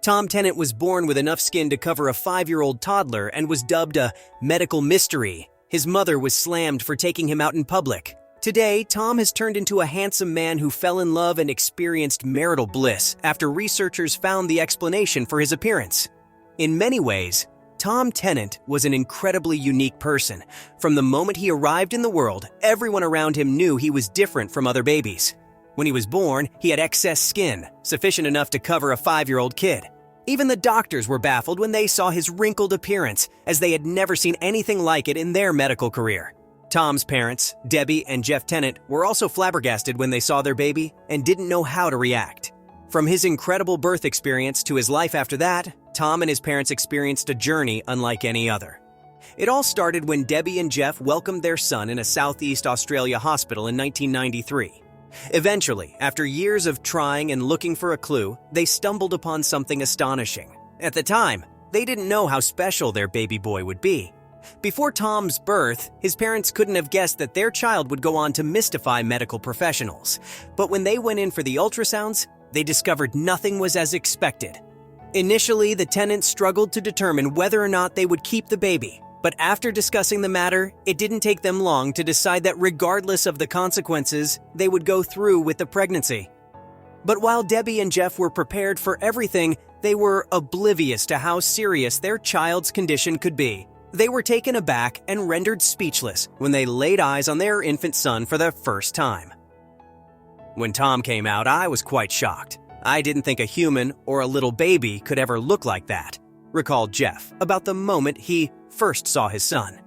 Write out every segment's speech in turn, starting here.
Tom Tennant was born with enough skin to cover a 5-year-old toddler and was dubbed a medical mystery. His mother was slammed for taking him out in public. Today, Tom has turned into a handsome man who fell in love and experienced marital bliss after researchers found the explanation for his appearance. In many ways, Tom Tennant was an incredibly unique person. From the moment he arrived in the world, everyone around him knew he was different from other babies. When he was born, he had excess skin, sufficient enough to cover a 5-year-old kid. Even the doctors were baffled when they saw his wrinkled appearance, as they had never seen anything like it in their medical career. Tom's parents, Debbie and Jeff Tennant, were also flabbergasted when they saw their baby and didn't know how to react. From his incredible birth experience to his life after that, Tom and his parents experienced a journey unlike any other. It all started when Debbie and Jeff welcomed their son in a Southeast Australia hospital in 1993. Eventually, after years of trying and looking for a clue, they stumbled upon something astonishing. At the time, they didn't know how special their baby boy would be. Before Tom's birth, his parents couldn't have guessed that their child would go on to mystify medical professionals. But when they went in for the ultrasounds, they discovered nothing was as expected. Initially, the Tennants struggled to determine whether or not they would keep the baby. But after discussing the matter, it didn't take them long to decide that regardless of the consequences, they would go through with the pregnancy. But while Debbie and Jeff were prepared for everything, they were oblivious to how serious their child's condition could be. They were taken aback and rendered speechless when they laid eyes on their infant son for the first time. When Tom came out, I was quite shocked. I didn't think a human or a little baby could ever look like that, recalled Jeff about the moment he first saw his son.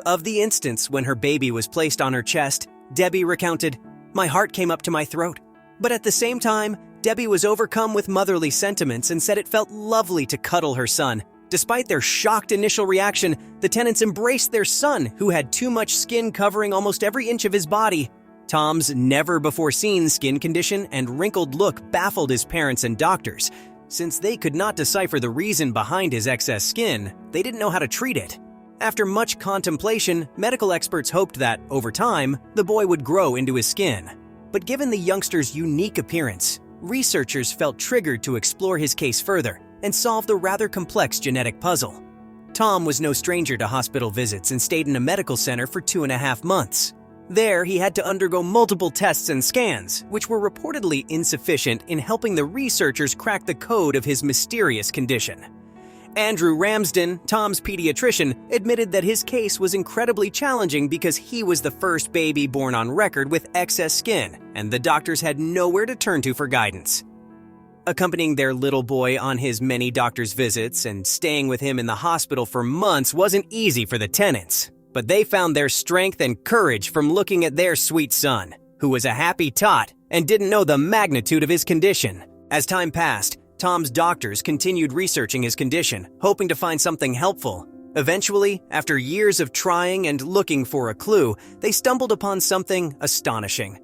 Of the instance when her baby was placed on her chest, Debbie recounted, "My heart came up to my throat." But at the same time, Debbie was overcome with motherly sentiments and said it felt lovely to cuddle her son. Despite their shocked initial reaction, the Tennants embraced their son, who had too much skin covering almost every inch of his body. Tom's never-before-seen skin condition and wrinkled look baffled his parents and doctors. Since they could not decipher the reason behind his excess skin, they didn't know how to treat it. After much contemplation, medical experts hoped that, over time, the boy would grow into his skin. But given the youngster's unique appearance, researchers felt triggered to explore his case further and solve the rather complex genetic puzzle. Tom was no stranger to hospital visits and stayed in a medical center for 2.5 months. There, he had to undergo multiple tests and scans, which were reportedly insufficient in helping the researchers crack the code of his mysterious condition. Andrew Ramsden, Tom's pediatrician, admitted that his case was incredibly challenging because he was the first baby born on record with excess skin, and the doctors had nowhere to turn to for guidance. Accompanying their little boy on his many doctor's visits and staying with him in the hospital for months wasn't easy for the Tennants. But they found their strength and courage from looking at their sweet son, who was a happy tot and didn't know the magnitude of his condition. As time passed, Tom's doctors continued researching his condition, hoping to find something helpful. Eventually, after years of trying and looking for a clue, they stumbled upon something astonishing.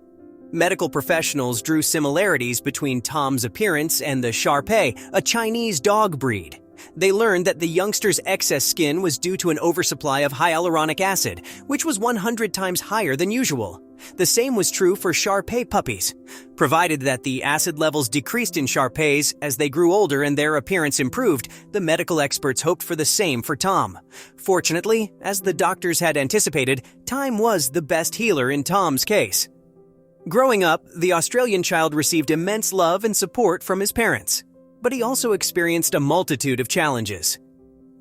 Medical professionals drew similarities between Tom's appearance and the Shar Pei, a Chinese dog breed. They learned that the youngster's excess skin was due to an oversupply of hyaluronic acid, which was 100 times higher than usual. The same was true for Shar Pei puppies. Provided that the acid levels decreased in Shar Peis as they grew older and their appearance improved, the medical experts hoped for the same for Tom. Fortunately, as the doctors had anticipated, time was the best healer in Tom's case. Growing up, the Australian child received immense love and support from his parents. But he also experienced a multitude of challenges.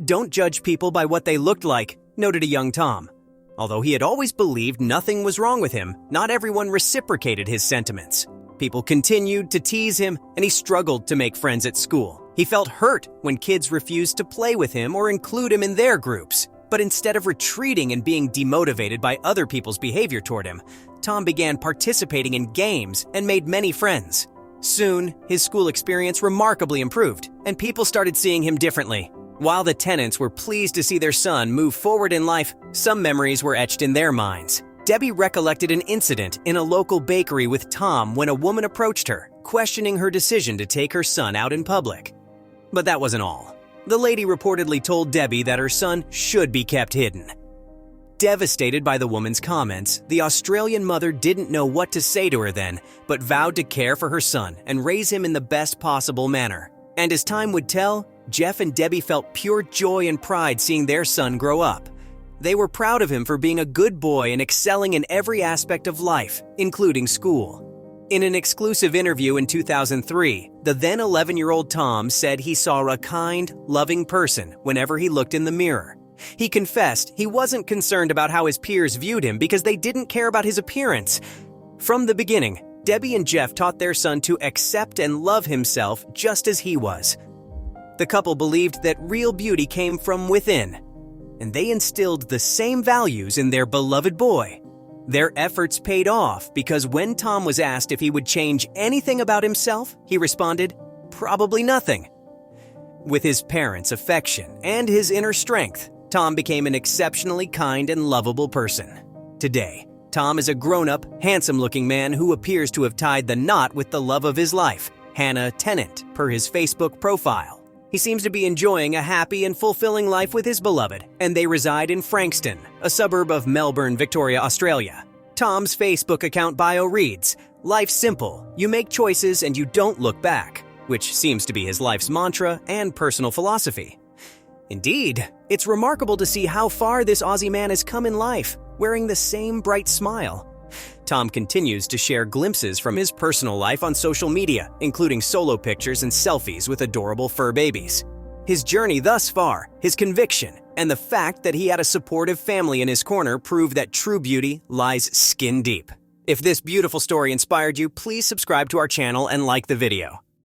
"Don't judge people by what they looked like," noted a young Tom. Although he had always believed nothing was wrong with him, not everyone reciprocated his sentiments. People continued to tease him, and he struggled to make friends at school. He felt hurt when kids refused to play with him or include him in their groups. But instead of retreating and being demotivated by other people's behavior toward him, Tom began participating in games and made many friends. Soon, his school experience remarkably improved, and people started seeing him differently. While the Tennants were pleased to see their son move forward in life, some memories were etched in their minds. Debbie recollected an incident in a local bakery with Tom when a woman approached her, questioning her decision to take her son out in public. But that wasn't all. The lady reportedly told Debbie that her son should be kept hidden. Devastated by the woman's comments, the Australian mother didn't know what to say to her then, but vowed to care for her son and raise him in the best possible manner. And as time would tell, Jeff and Debbie felt pure joy and pride seeing their son grow up. They were proud of him for being a good boy and excelling in every aspect of life, including school. In an exclusive interview in 2003, the then 11-year-old Tom said he saw a kind, loving person whenever he looked in the mirror. He confessed he wasn't concerned about how his peers viewed him because they didn't care about his appearance. From the beginning, Debbie and Jeff taught their son to accept and love himself just as he was. The couple believed that real beauty came from within, and they instilled the same values in their beloved boy. Their efforts paid off because when Tom was asked if he would change anything about himself, he responded, "Probably nothing." With his parents' affection and his inner strength, Tom became an exceptionally kind and lovable person. Today, Tom is a grown-up, handsome-looking man who appears to have tied the knot with the love of his life, Hannah Tennant, per his Facebook profile. He seems to be enjoying a happy and fulfilling life with his beloved, and they reside in Frankston, a suburb of Melbourne, Victoria, Australia. Tom's Facebook account bio reads, "Life's simple, you make choices and you don't look back," which seems to be his life's mantra and personal philosophy. Indeed, it's remarkable to see how far this Aussie man has come in life, wearing the same bright smile. Tom continues to share glimpses from his personal life on social media, including solo pictures and selfies with adorable fur babies. His journey thus far, his conviction, and the fact that he had a supportive family in his corner prove that true beauty lies skin deep. If this beautiful story inspired you, please subscribe to our channel and like the video.